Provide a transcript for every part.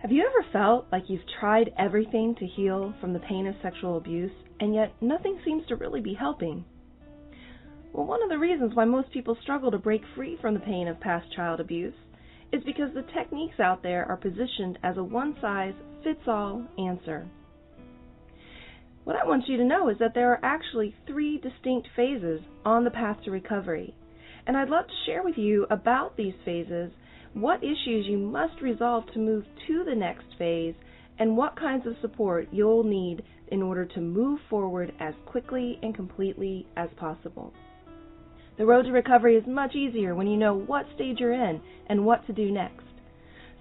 Have you ever felt like you've tried everything to heal from the pain of sexual abuse, and yet nothing seems to really be helping? Well, one of the reasons why most people struggle to break free from the pain of past child abuse is because the techniques out there are positioned as a one-size-fits-all answer. What I want you to know is that there are actually 3 distinct phases on the path to recovery, and I'd love to share with you about these phases, what issues you must resolve to move to the next phase, and what kinds of support you'll need in order to move forward as quickly and completely as possible. The road to recovery is much easier when you know what stage you're in and what to do next.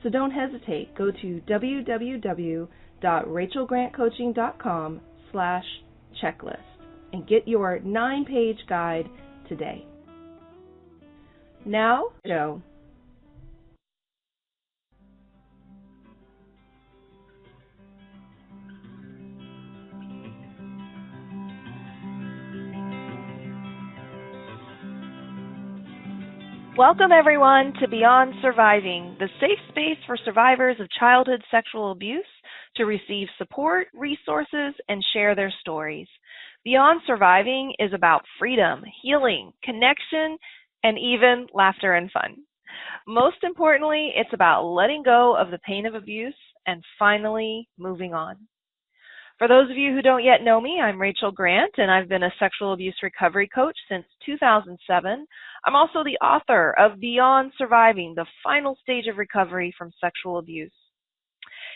So don't hesitate. Go to www.rachelgrantcoaching.com/checklist and get your 9-page guide today. Now, go. Welcome, everyone, to Beyond Surviving, the safe space for survivors of childhood sexual abuse to receive support, resources, and share their stories. Beyond Surviving is about freedom, healing, connection, and even laughter and fun. Most importantly, it's about letting go of the pain of abuse and finally moving on. For those of you who don't yet know me, I'm Rachel Grant, and I've been a sexual abuse recovery coach since 2007. I'm also the author of Beyond Surviving, the final stage of recovery from sexual abuse.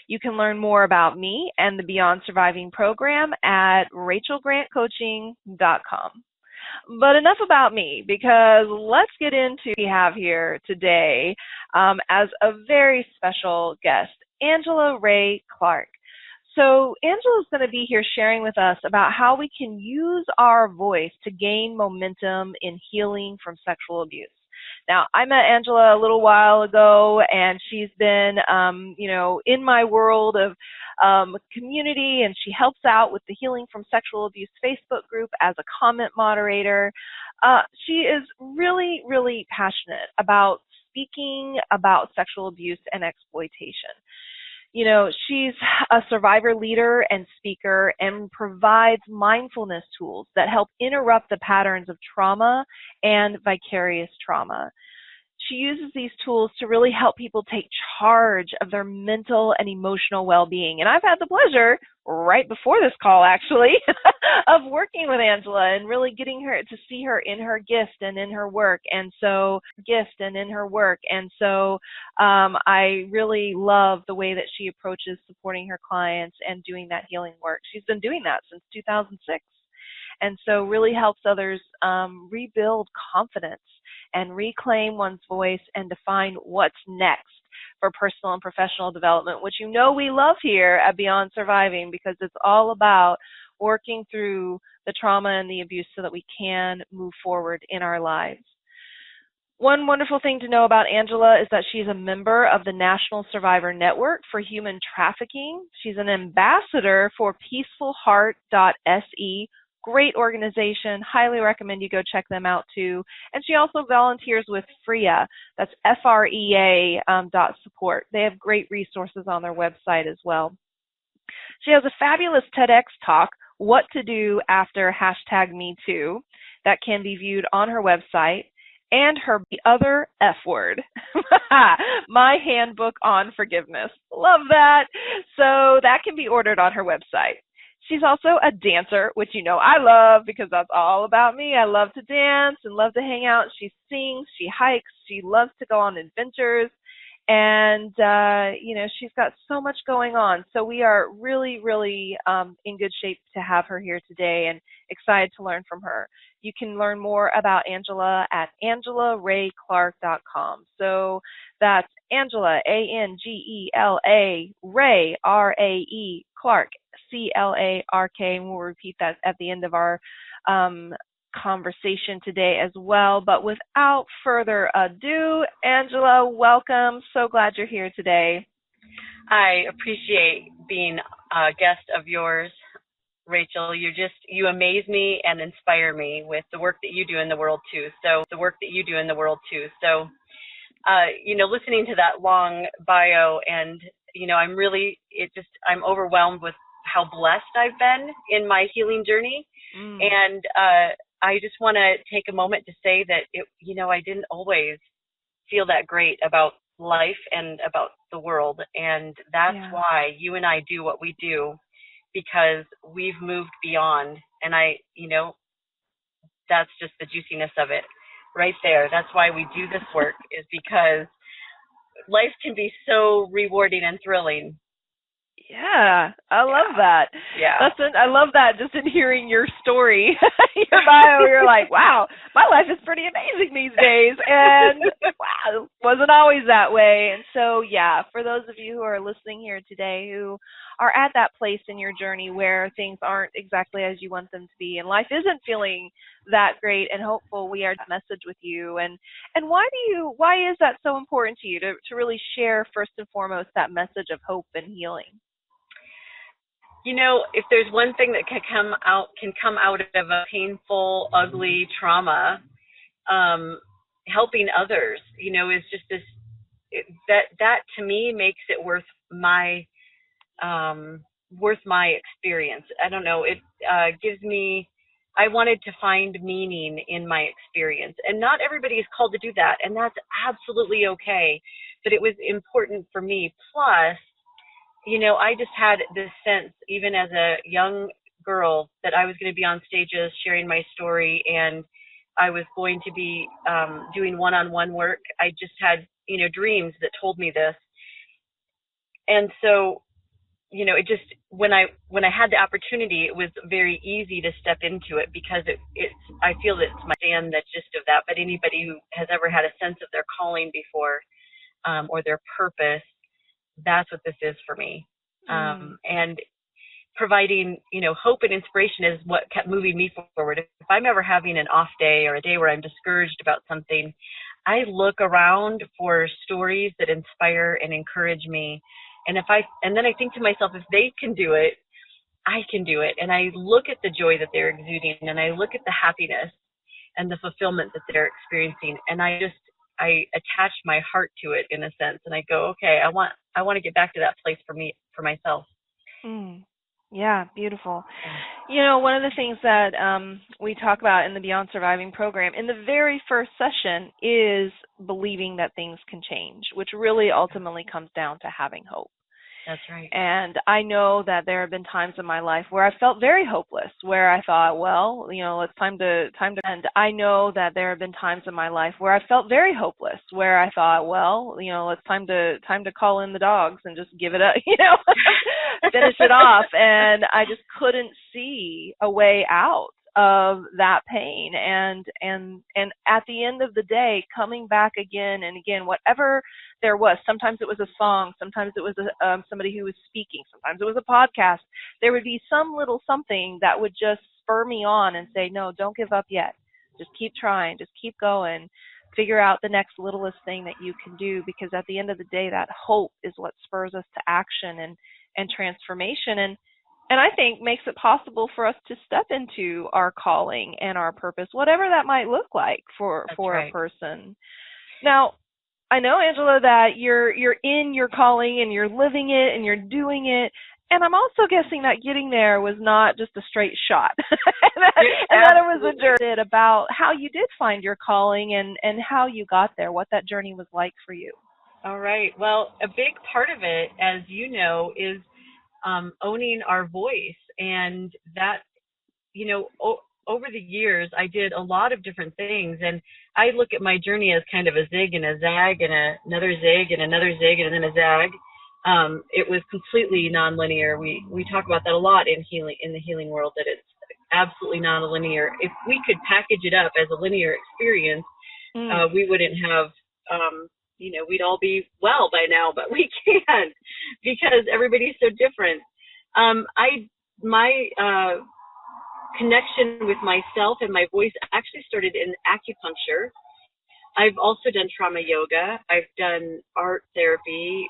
You can learn more about me and the Beyond Surviving program at rachelgrantcoaching.com. But enough about me, because let's get into what we have here today as a very special guest, Angela Ray Clark. So Angela's going to be here sharing with us about how we can use our voice to gain momentum in healing from sexual abuse. Now, I met Angela a little while ago, and she's been, in my world of community, and she helps out with the Healing from Sexual Abuse Facebook group as a comment moderator. She is really, really passionate about speaking about sexual abuse and exploitation. You know, she's a survivor leader and speaker and provides mindfulness tools that help interrupt the patterns of trauma and vicarious trauma. She uses these tools to really help people take charge of their mental and emotional well-being. And I've had the pleasure, right before this call actually, of working with Angela and really getting her to see her in her gift and in her work. And so I really love the way that she approaches supporting her clients and doing that healing work. She's been doing that since 2006. And so really helps others rebuild confidence and reclaim one's voice and define what's next for personal and professional development, which you know we love here at Beyond Surviving, because it's all about working through the trauma and the abuse so that we can move forward in our lives. One wonderful thing to know about Angela is that she's a member of the National Survivor Network for Human Trafficking. She's an ambassador for peacefulheart.se. Great organization. Highly recommend you go check them out too. And she also volunteers with FREA. That's FREA .support. They have great resources on their website as well. She has a fabulous TEDx talk, What to Do After #MeToo, that can be viewed on her website, and her The Other F Word, My Handbook on Forgiveness. Love that. So that can be ordered on her website. She's also a dancer, which you know I love because that's all about me. I love to dance and love to hang out. She sings, she hikes, she loves to go on adventures, and she's got so much going on. So we are really, really in good shape to have her here today and excited to learn from her. You can learn more about Angela at angelarayclark.com. So that's Angela, Angela, Ray, R-A-E, Clark, CLARK, and we'll repeat that at the end of our conversation today as well. But without further ado, Angela, welcome. So glad you're here today. I appreciate being a guest of yours, Rachel. You amaze me and inspire me with the work that you do in the world too. Listening to that long bio and I'm overwhelmed with how blessed I've been in my healing journey. Mm. And I just want to take a moment to say that I didn't always feel that great about life and about the world. And that's Yeah. why you and I do what we do, because we've moved beyond. And that's just the juiciness of it right there. That's why we do this work, is because life can be so rewarding and thrilling. Yeah, I love that. Yeah. I love that just in hearing your story, your bio. You're like, wow, my life is pretty amazing these days, and wow, it wasn't always that way. And so, yeah, for those of you who are listening here today, who are at that place in your journey where things aren't exactly as you want them to be, and life isn't feeling that great and hopeful, we are message with you. And why is that so important to you to really share first and foremost that message of hope and healing? If there's one thing that can come out of a painful, ugly trauma, helping others, is just this. That to me makes it worth my experience. I don't know. It gives me. I wanted to find meaning in my experience, and not everybody is called to do that, and that's absolutely okay. But it was important for me. Plus, I just had this sense, even as a young girl, that I was going to be on stages sharing my story, and I was going to be doing one-on-one work. I just had, dreams that told me this. And so, it just, when I had the opportunity, it was very easy to step into it, because I feel that it's my stand, the gist of that. But anybody who has ever had a sense of their calling before, or their purpose, that's what this is for me. And providing, hope and inspiration is what kept moving me forward. If I'm ever having an off day or a day where I'm discouraged about something, I look around for stories that inspire and encourage me. And then I think to myself, if they can do it, I can do it. And I look at the joy that they're exuding, and I look at the happiness and the fulfillment that they're experiencing, and I attach my heart to it, in a sense, and I go, okay, I want to get back to that place for myself. Mm. Yeah, beautiful. One of the things that we talk about in the Beyond Surviving program in the very first session is believing that things can change, which really ultimately comes down to having hope. That's right. And I know that there have been times in my life where I felt very hopeless, where I thought, well, it's time to. And I know that there have been times in my life where I felt very hopeless, where I thought, well, it's time to call in the dogs and just give it up, finish it off. And I just couldn't see a way out of that pain. And at the end of the day, coming back again and again, whatever there was. Sometimes it was a song. Sometimes it was somebody who was speaking. Sometimes it was a podcast. There would be some little something that would just spur me on and say, no, don't give up yet. Just keep trying. Just keep going. Figure out the next littlest thing that you can do, because at the end of the day, that hope is what spurs us to action and transformation. And I think makes it possible for us to step into our calling and our purpose, whatever that might look like for right. a person. Now, I know, Angela, that you're in your calling and you're living it and you're doing it. And I'm also guessing that getting there was not just a straight shot. and that it was a journey about how you did find your calling and how you got there, what that journey was like for you. All right. Well, a big part of it, as you know, is owning our voice. And that, over the years, I did a lot of different things. And I look at my journey as kind of a zig and a zag and another zig and another zig and then a zag. It was completely nonlinear. We talk about that a lot in the healing world, that it's absolutely nonlinear. If we could package it up as a linear experience, we wouldn't have, we'd all be well by now, but we can't, because everybody's so different. My connection with myself and my voice actually started in acupuncture. I've also done trauma yoga. I've done art therapy,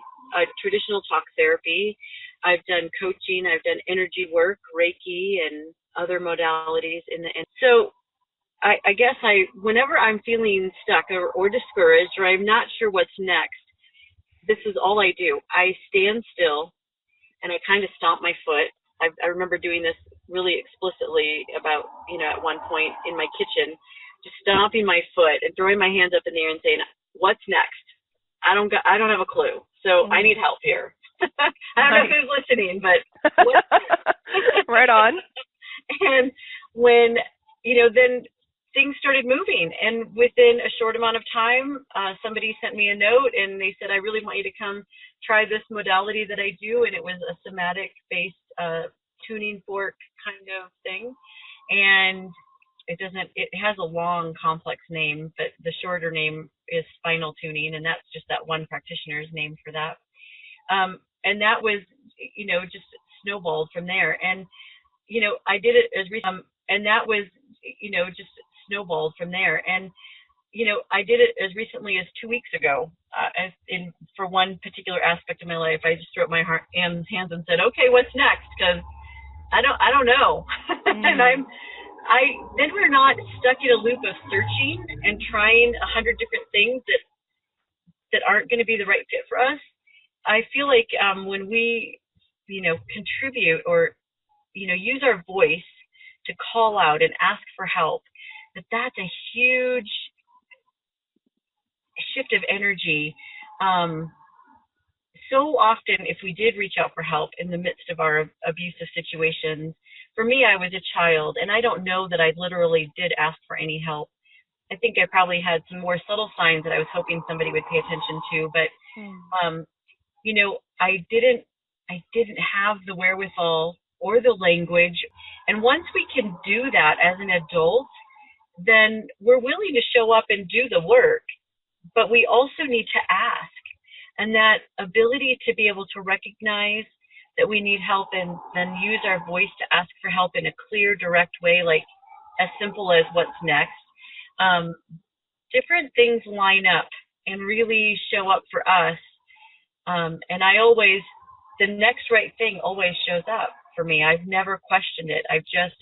traditional talk therapy. I've done coaching. I've done energy work, Reiki, and other modalities. So I guess whenever I'm feeling stuck or discouraged, or I'm not sure what's next, this is all I do. I stand still and I kind of stomp my foot. I remember doing this really explicitly about, at one point in my kitchen, just stomping my foot and throwing my hands up in the air and saying, "What's next? I don't have a clue. So I need help here." I don't know who's listening, but what's right on. And when, then things started moving. And within a short amount of time, somebody sent me a note and they said, "I really want you to come try this modality that I do." And it was a somatic-based tuning fork kind of thing. And it has a long, complex name, but the shorter name is spinal tuning. And that's just that one practitioner's name for that. And that was, just snowballed from there. And, I did it as recently, and that was, just snowballed from there. And, I did it as recently as 2 weeks ago, for one particular aspect of my life. I just threw up my hands and said, "Okay, what's next?" Because I don't know. And then we're not stuck in a loop of searching and trying 100 different things that aren't going to be the right fit for us. I feel like when we, contribute or, use our voice to call out and ask for help, that's a huge shift of energy. So often, if we did reach out for help in the midst of our abusive situations, for me, I was a child, and I don't know that I literally did ask for any help. I think I probably had some more subtle signs that I was hoping somebody would pay attention to, but I didn't have the wherewithal or the language. And once we can do that as an adult, then we're willing to show up and do the work, but we also need to ask. And that ability to be able to recognize that we need help and then use our voice to ask for help in a clear, direct way, like as simple as what's next. Different things line up and really show up for us. And the next right thing always shows up for me. I've never questioned it. I've just,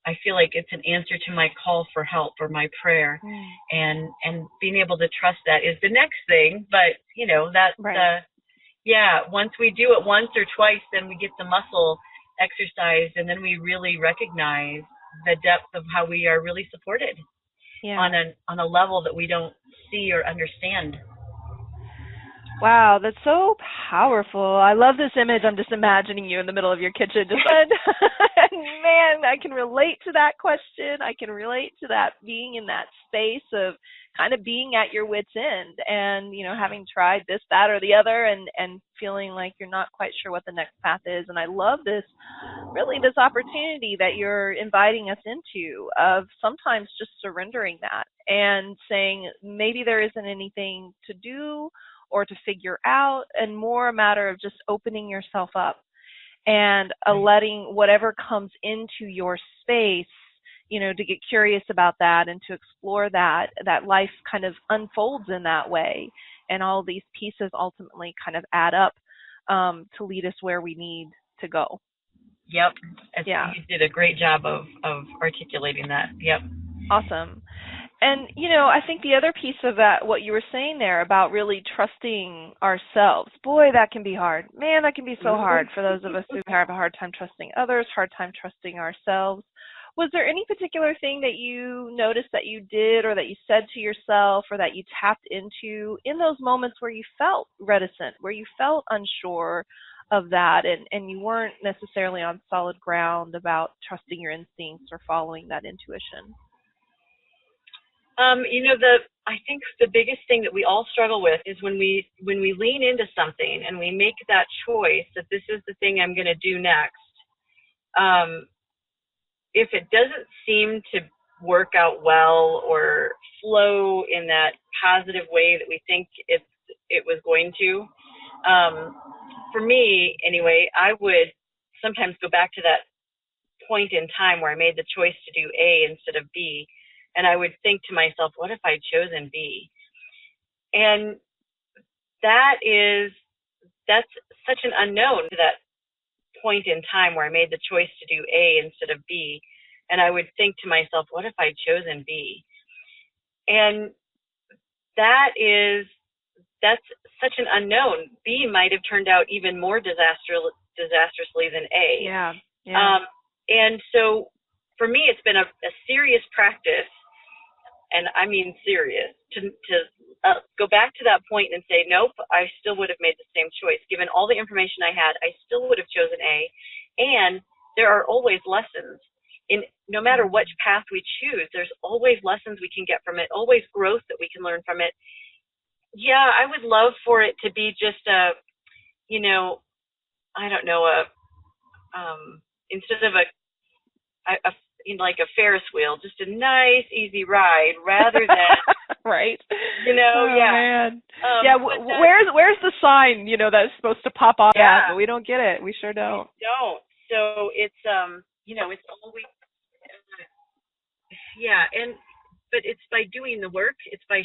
I feel like it's an answer to my call for help or my prayer. And being able to trust that is the next thing. But, once we do it once or twice, then we get the muscle exercise, and then we really recognize the depth of how we are really supported on a level that we don't see or understand. Wow, that's so powerful. I love this image. I'm just imagining you in the middle of your kitchen. Man, I can relate to that question. I can relate to that, being in that space of kind of being at your wit's end and, having tried this, that, or the other and feeling like you're not quite sure what the next path is. And I love this opportunity that you're inviting us into of sometimes just surrendering that and saying maybe there isn't anything to do or to figure out, and more a matter of just opening yourself up and letting whatever comes into your space, to get curious about that and to explore that life kind of unfolds in that way. And all these pieces ultimately kind of add up to lead us where we need to go. Yep. You did a great job of articulating that. Yep. Awesome. And, I think the other piece of that, what you were saying there about really trusting ourselves, boy, that can be hard. Man, that can be so hard for those of us who have a hard time trusting others, hard time trusting ourselves. Was there any particular thing that you noticed that you did or that you said to yourself or that you tapped into in those moments where you felt reticent, where you felt unsure of that and you weren't necessarily on solid ground about trusting your instincts or following that intuition? I think the biggest thing that we all struggle with is when we lean into something and we make that choice that this is the thing I'm going to do next. If it doesn't seem to work out well or flow in that positive way that we think it was going to, for me anyway, I would sometimes go back to that point in time where I made the choice to do A instead of B. And I would think to myself, what if I'd chosen B? And that's such an unknown to that point in time where I made the choice to do A instead of B. And I would think to myself, what if I'd chosen B? And that's such an unknown. B might have turned out even more disastrously than A. Yeah. Yeah. And so for me, it's been a serious practice, and I mean serious, to go back to that point and say, nope, I still would have made the same choice. Given all the information I had, I still would have chosen A. And there are always lessons. In no matter which path we choose, there's always lessons we can get from it, always growth that we can learn from it. Yeah, I would love for it to be just a, I don't know, instead of like a Ferris wheel, just a nice, easy ride, rather than right. Oh, yeah. Man. Where's the sign? That's supposed to pop off. Yeah, but we don't get it. We sure don't. We don't. So it's it's always but it's by doing the work. It's by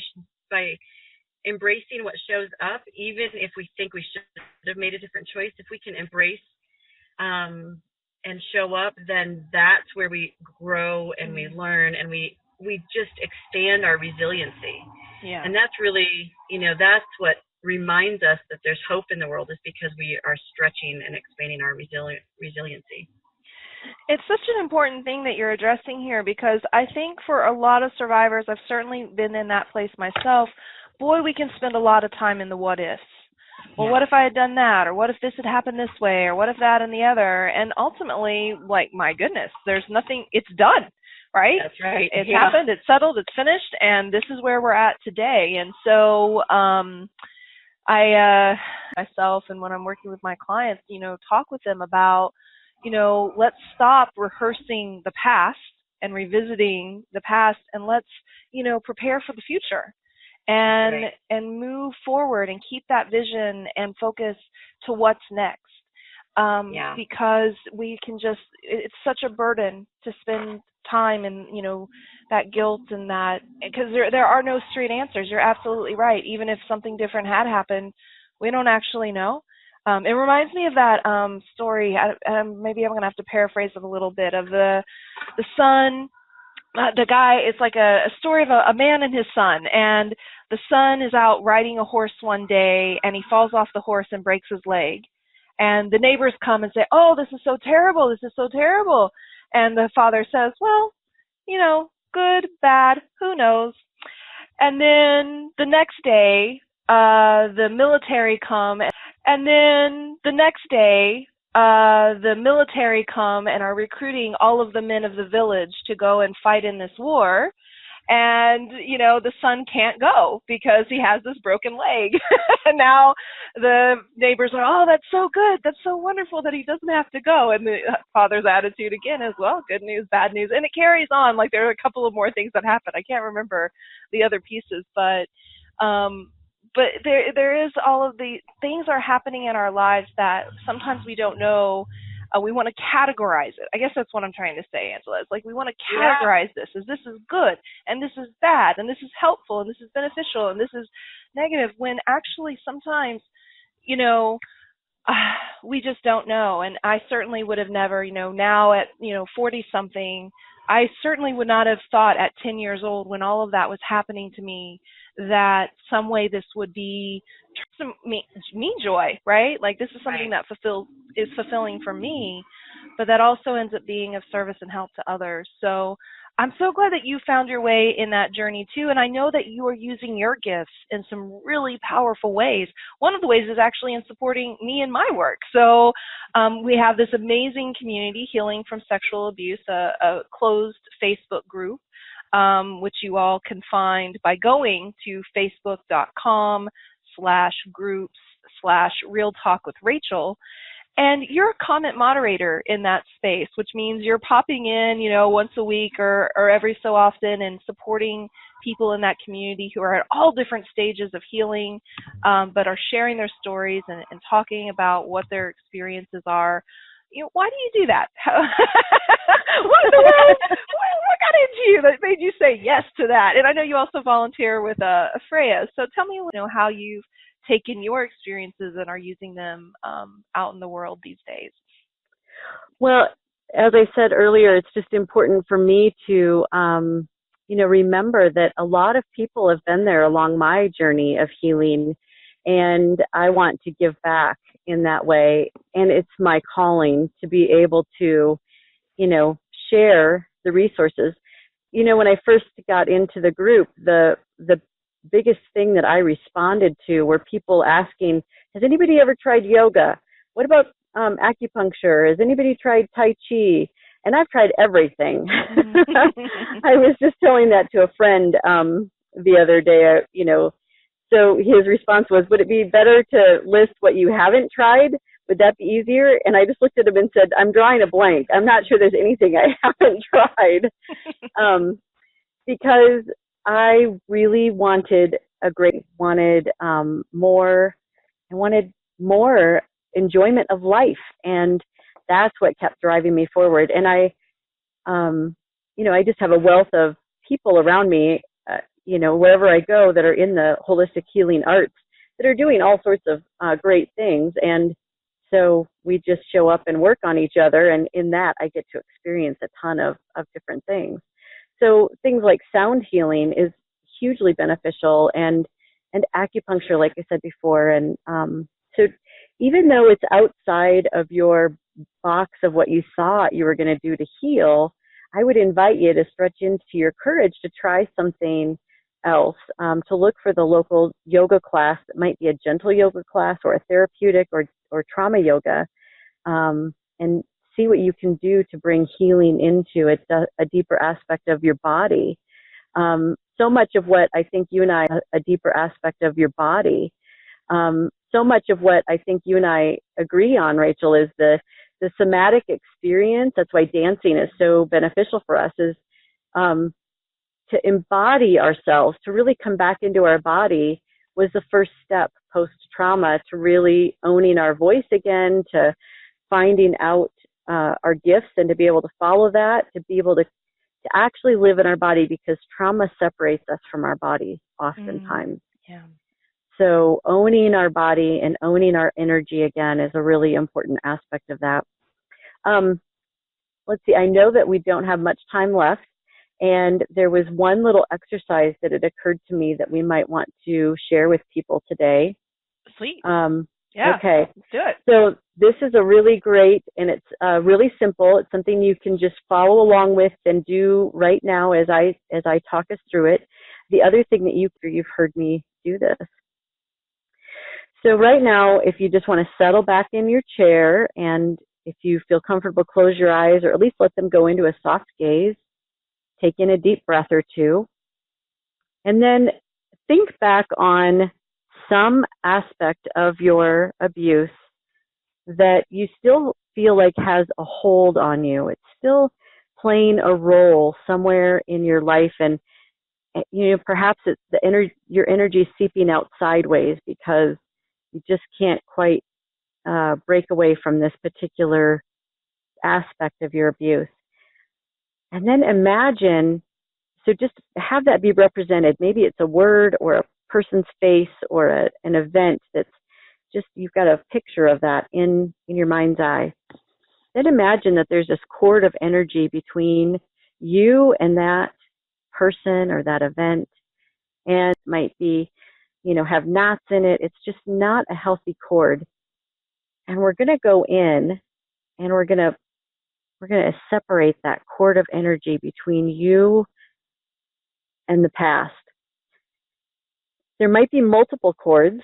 embracing what shows up, even if we think we should have made a different choice. If we can embrace and show up, then that's where we grow and we learn, and we just expand our resiliency. Yeah. And that's really, that's what reminds us that there's hope in the world, is because we are stretching and expanding our resiliency. It's such an important thing that you're addressing here, because I think for a lot of survivors, I've certainly been in that place myself, boy, we can spend a lot of time in the what ifs. Well, what if I had done that? Or what if this had happened this way? Or what if that and the other? And ultimately, like, my goodness, there's nothing, it's done, right? That's right. It's happened, it's settled, it's finished, and this is where we're at today. And so I myself, and when I'm working with my clients, talk with them about, let's stop rehearsing the past and revisiting the past, and let's, prepare for the future. And move forward and keep that vision and focus to what's next. Because we can it's such a burden to spend time in, that guilt and that, because there are no straight answers. You're absolutely right. Even if something different had happened, we don't actually know. It reminds me of that story. Maybe I'm going to have to paraphrase it a little bit, of the son. The guy, it's like a story of a man and his son, and the son is out riding a horse one day, and he falls off the horse and breaks his leg. And the neighbors come and say, oh, this is so terrible, this is so terrible. And the father says, well, good, bad, who knows. And then the next day, the military come, and are recruiting all of the men of the village to go and fight in this war. And, the son can't go because he has this broken leg. And now the neighbors are, oh, that's so good. That's so wonderful that he doesn't have to go. And the father's attitude again is, well, good news, bad news. And it carries on. Like, there are a couple of more things that happen. I can't remember the other pieces, but there is all of the things are happening in our lives that sometimes we don't know. We want to categorize it. I guess that's what I'm trying to say, Angela. It's like we want to categorize this as this is good, and this is bad, and this is helpful, and this is beneficial, and this is negative, when actually sometimes, we just don't know. And I certainly would have never, now at, 40-something, I certainly would not have thought at 10 years old, when all of that was happening to me, that some way this would be me joy, right? Like, this is something that is fulfilling for me, but that also ends up being of service and help to others. So I'm so glad that you found your way in that journey too, and I know that you are using your gifts in some really powerful ways. One of the ways is actually in supporting me in my work. So we have this amazing community, Healing from Sexual Abuse, a closed Facebook group, which you all can find by going to facebook.com/groups/Real Talk with Rachel. And you're a comment moderator in that space, which means you're popping in, once a week or every so often, and supporting people in that community who are at all different stages of healing, but are sharing their stories and talking about what their experiences are. Why do you do that? What in the world? What got into you that made you say yes to that? And I know you also volunteer with Freya. So tell me, how you've taken your experiences and are using them out in the world these days. Well, as I said earlier, it's just important for me to, remember that a lot of people have been there along my journey of healing. And I want to give back in that way. And it's my calling to be able to, share the resources. When I first got into the group, the biggest thing that I responded to were people asking, has anybody ever tried yoga? What about acupuncture? Has anybody tried Tai Chi? And I've tried everything. I was just telling that to a friend the other day, so his response was, would it be better to list what you haven't tried? Would that be easier? And I just looked at him and said, I'm drawing a blank. I'm not sure there's anything I haven't tried. Because I really wanted more, I wanted more enjoyment of life. And that's what kept driving me forward. And I just have a wealth of people around me, wherever I go that are in the holistic healing arts that are doing all sorts of great things. And so we just show up and work on each other. And in that, I get to experience a ton of different things. So things like sound healing is hugely beneficial, and acupuncture, like I said before. And so even though it's outside of your box of what you thought you were going to do to heal, I would invite you to stretch into your courage to try something else, to look for the local yoga class that might be a gentle yoga class or a therapeutic or trauma yoga, and see what you can do to bring healing into a deeper aspect of your body. So much of what I think you and I, a deeper aspect of your body, so much of what I think you and I agree on, Rachel, is the somatic experience. That's why dancing is so beneficial for us, is to embody ourselves, to really come back into our body was the first step post-trauma to really owning our voice again, to finding out our gifts and to be able to follow that, to be able to actually live in our body, because trauma separates us from our body oftentimes. Yeah. So owning our body and owning our energy again is a really important aspect of that. Let's see, I know that we don't have much time left, and there was one little exercise that had occurred to me that we might want to share with people today. Sweet. Yeah. Okay. Let's do it. So this is a really great, and it's really simple. It's something you can just follow along with and do right now as I talk us through it. The other thing that you've heard me do this. So right now, if you just want to settle back in your chair, and if you feel comfortable, close your eyes, or at least let them go into a soft gaze. Take in a deep breath or two, and then think back on some aspect of your abuse that you still feel like has a hold on you. It's still playing a role somewhere in your life, and perhaps it's your energy seeping out sideways because you just can't quite break away from this particular aspect of your abuse. And then imagine, so just have that be represented. Maybe it's a word or a person's face or an event that's just, you've got a picture of that in your mind's eye. Then imagine that there's this cord of energy between you and that person or that event. And it might be, have knots in it. It's just not a healthy cord. And we're going to go in and we're going to separate that cord of energy between you and the past. There might be multiple cords.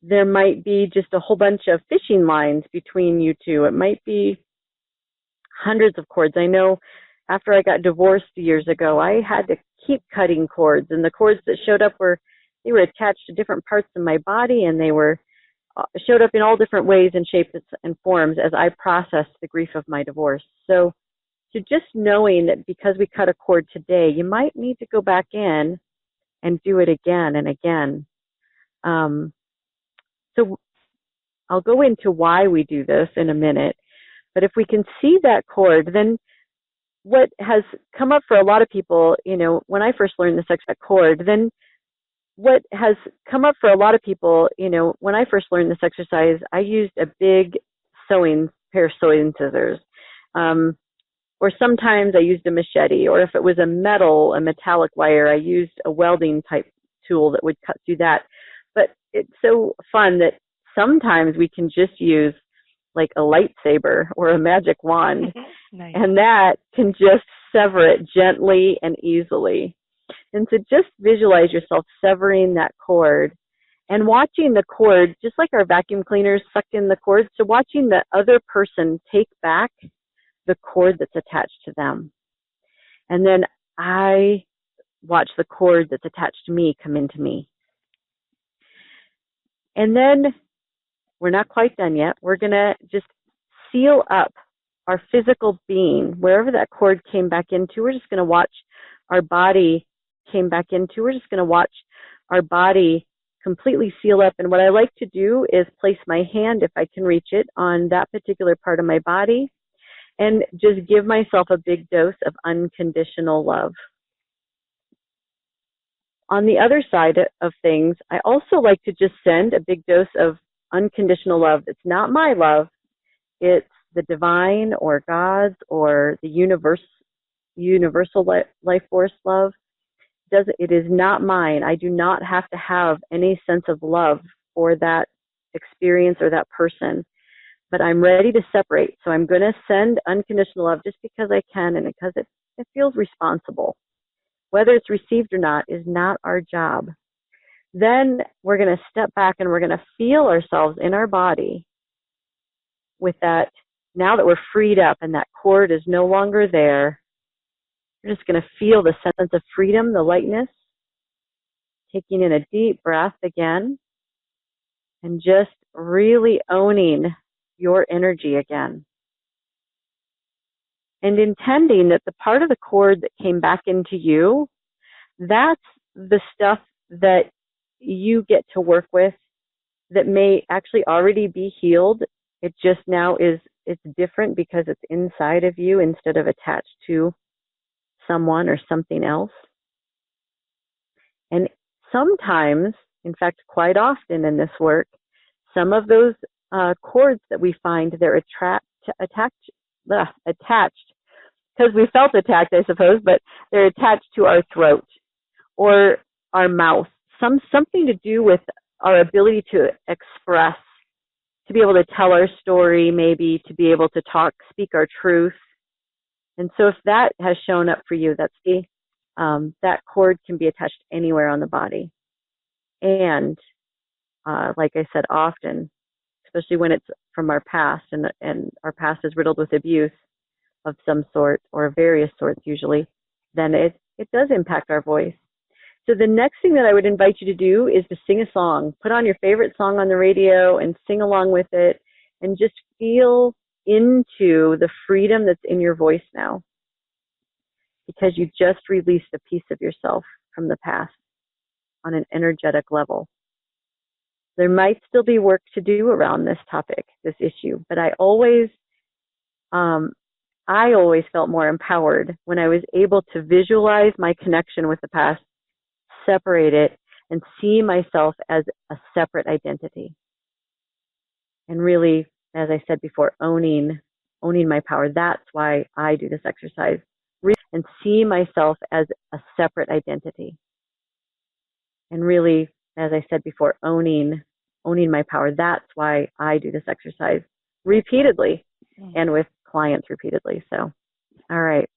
There might be just a whole bunch of fishing lines between you two. It might be hundreds of cords. I know after I got divorced years ago, I had to keep cutting cords, and the cords that showed up were attached to different parts of my body, and they showed up in all different ways and shapes and forms as I processed the grief of my divorce. So just knowing that because we cut a cord today, you might need to go back in and do it again and again. So I'll go into why we do this in a minute. But if we can see that cord, then what has come up for a lot of people, when I first learned the sex cord, then what has come up for a lot of people, when I first learned this exercise, I used a big pair of sewing scissors. Or sometimes I used a machete, or if it was a metallic wire, I used a welding type tool that would cut through that. But it's so fun that sometimes we can just use like a lightsaber or a magic wand, Nice. and that can just sever it gently and easily. And so just visualize yourself severing that cord and watching the cord, just like our vacuum cleaners sucked in the cord, so watching the other person take back the cord that's attached to them. And then I watch the cord that's attached to me come into me. And then we're not quite done yet. We're going to just seal up our physical being. Wherever that cord came back into, we're just going to watch our body came back into. We're just going to watch our body completely seal up. And what I like to do is place my hand, if I can reach it, on that particular part of my body and just give myself a big dose of unconditional love. On the other side of things, I also like to just send a big dose of unconditional love. It's not my love. It's the divine or God's or the universal life force love. It is not mine. I do not have to have any sense of love for that experience or that person. But I'm ready to separate. So I'm going to send unconditional love just because I can and because it feels responsible. Whether it's received or not is not our job. Then we're going to step back and we're going to feel ourselves in our body with that. Now that we're freed up and that cord is no longer there, we're just going to feel the sense of freedom, the lightness, taking in a deep breath again, and just really owning your energy again. And intending that the part of the cord that came back into you, that's the stuff that you get to work with that may actually already be healed. It just now it's different because it's inside of you instead of attached to someone or something else. And sometimes, in fact, quite often in this work, some of those cords that we find, they're attached because we felt attacked, I suppose, but they're attached to our throat or our mouth. Something to do with our ability to express, to be able to tell our story, maybe to be able to speak our truth. And so if that has shown up for you, that cord can be attached anywhere on the body. And like I said, often, especially when it's from our past and our past is riddled with abuse of some sort or various sorts usually, then it does impact our voice. So the next thing that I would invite you to do is to sing a song. Put on your favorite song on the radio and sing along with it and just feel into the freedom that's in your voice now, because you just released a piece of yourself from the past on an energetic level. There might still be work to do around this topic, this issue, but I always felt more empowered when I was able to visualize my connection with the past, separate it, and see myself as a separate identity. And really, as I said before, owning my power. That's why I do this exercise. And see myself as a separate identity. And really, as I said before, owning my power. That's why I do this exercise repeatedly and with clients repeatedly. So, all right.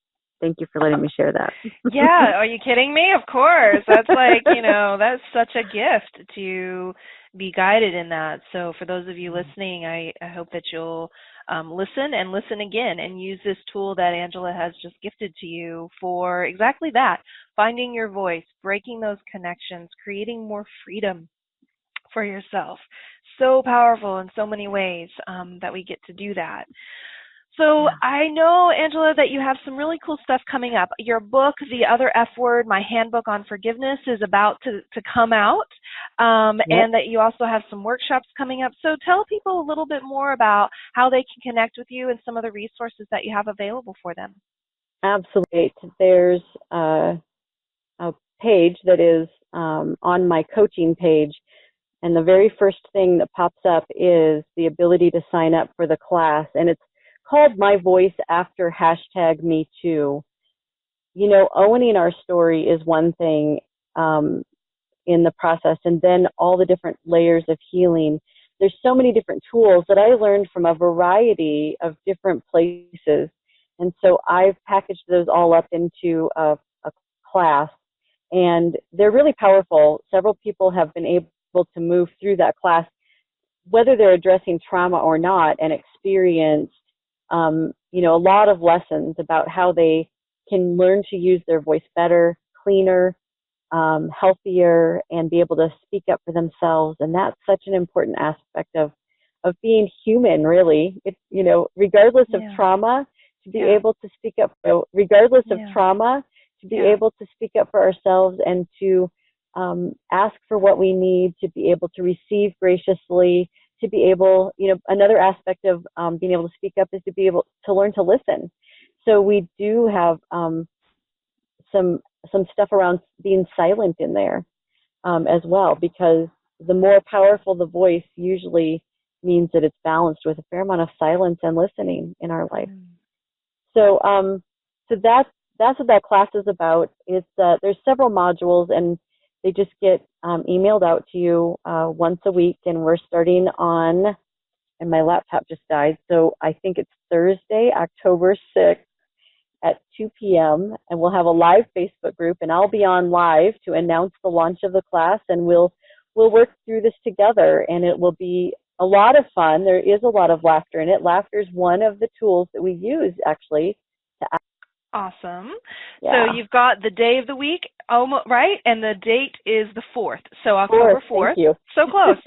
Thank you for letting me share that. Yeah. Are you kidding me? Of course. That's like, that's such a gift to be guided in that. So for those of you listening, I hope that you'll listen and listen again and use this tool that Angela has just gifted to you for exactly that, finding your voice, breaking those connections, creating more freedom for yourself. So powerful in so many ways that we get to do that. So I know, Angela, that you have some really cool stuff coming up. Your book, The Other F Word, My Handbook on Forgiveness, is about to come out, and that you also have some workshops coming up. So tell people a little bit more about how they can connect with you and some of the resources that you have available for them. Absolutely. There's a page that is on my coaching page, and the very first thing that pops up is the ability to sign up for the class, and it's called My Voice After #MeToo. Owning our story is one thing. in the process, and then all the different layers of healing. There's so many different tools that I learned from a variety of different places. And so I've packaged those all up into a class, and they're really powerful. Several people have been able to move through that class, whether they're addressing trauma or not, and experienced, a lot of lessons about how they can learn to use their voice better, cleaner, healthier, and be able to speak up for themselves. And that's such an important aspect of being human, really. It's, regardless of trauma, to be able to speak up, regardless of trauma, to be able to speak up for ourselves and to ask for what we need, to be able to receive graciously, to be able, another aspect of being able to speak up is to be able to learn to listen. So we do have some stuff around being silent in there as well, because the more powerful the voice usually means that it's balanced with a fair amount of silence and listening in our life. So that's what that class is about. It's there's several modules, and they just get emailed out to you once a week, and we're starting on, and my laptop just died, so I think it's Thursday, October 6th at 2 p.m., and we'll have a live Facebook group, and I'll be on live to announce the launch of the class, and we'll work through this together, and it will be a lot of fun. There is a lot of laughter in it. Laughter is one of the tools that we use, actually, to Awesome. Yeah. So you've got the day of the week, right? And the date is the 4th. So October 4th. Thank you. So close.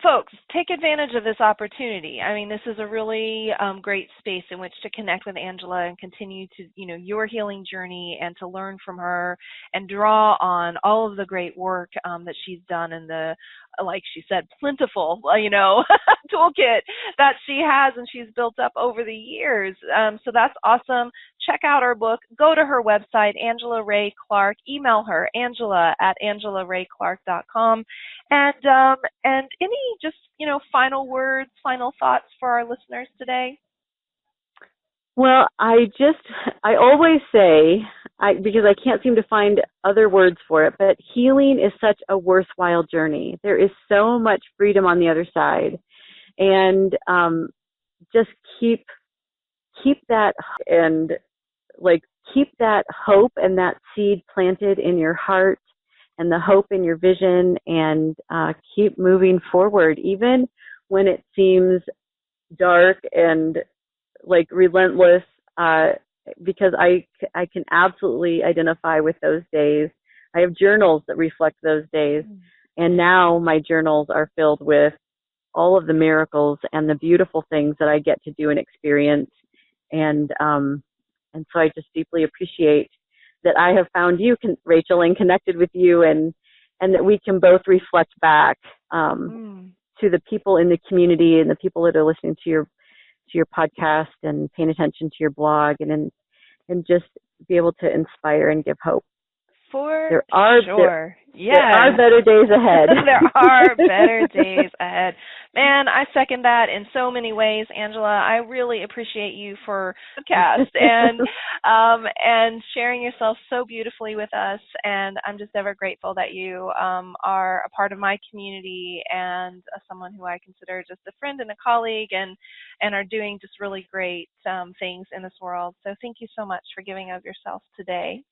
Folks, take advantage of this opportunity. I mean, this is a really great space in which to connect with Angela and continue to, your healing journey, and to learn from her and draw on all of the great work that she's done in the, like she said, plentiful, toolkit that she has and she's built up over the years. So that's awesome. Check out her book. Go to her website, Angela Ray Clark. Email her, angela@angelarayclark.com. And any just, final words, final thoughts for our listeners today? Well, I always say, because I can't seem to find other words for it, but healing is such a worthwhile journey. There is so much freedom on the other side. And just keep that, and keep that hope and that seed planted in your heart and the hope in your vision, and keep moving forward, even when it seems dark and relentless, because I can absolutely identify with those days. I have journals that reflect those days, and now my journals are filled with all of the miracles and the beautiful things that I get to do and experience, and so I just deeply appreciate that I have found you, Rachel, and connected with you, and that we can both reflect back to the people in the community and the people that are listening to your podcast and paying attention to your blog, and just be able to inspire and give hope. There are better days ahead. There are better days ahead. Man, I second that in so many ways, Angela. I really appreciate you for the podcast and sharing yourself so beautifully with us. And I'm just ever grateful that you are a part of my community and someone who I consider just a friend and a colleague, and are doing just really great things in this world. So thank you so much for giving of yourself today.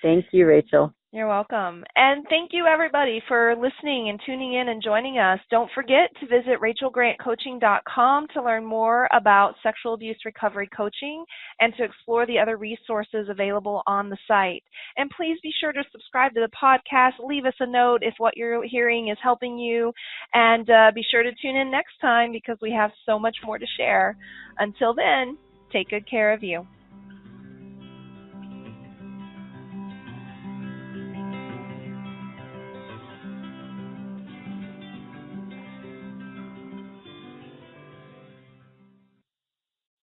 Thank you, Rachel. You're welcome. And thank you, everybody, for listening and tuning in and joining us. Don't forget to visit rachelgrantcoaching.com to learn more about sexual abuse recovery coaching and to explore the other resources available on the site. And please be sure to subscribe to the podcast. Leave us a note if what you're hearing is helping you. And be sure to tune in next time, because we have so much more to share. Until then, take good care of you.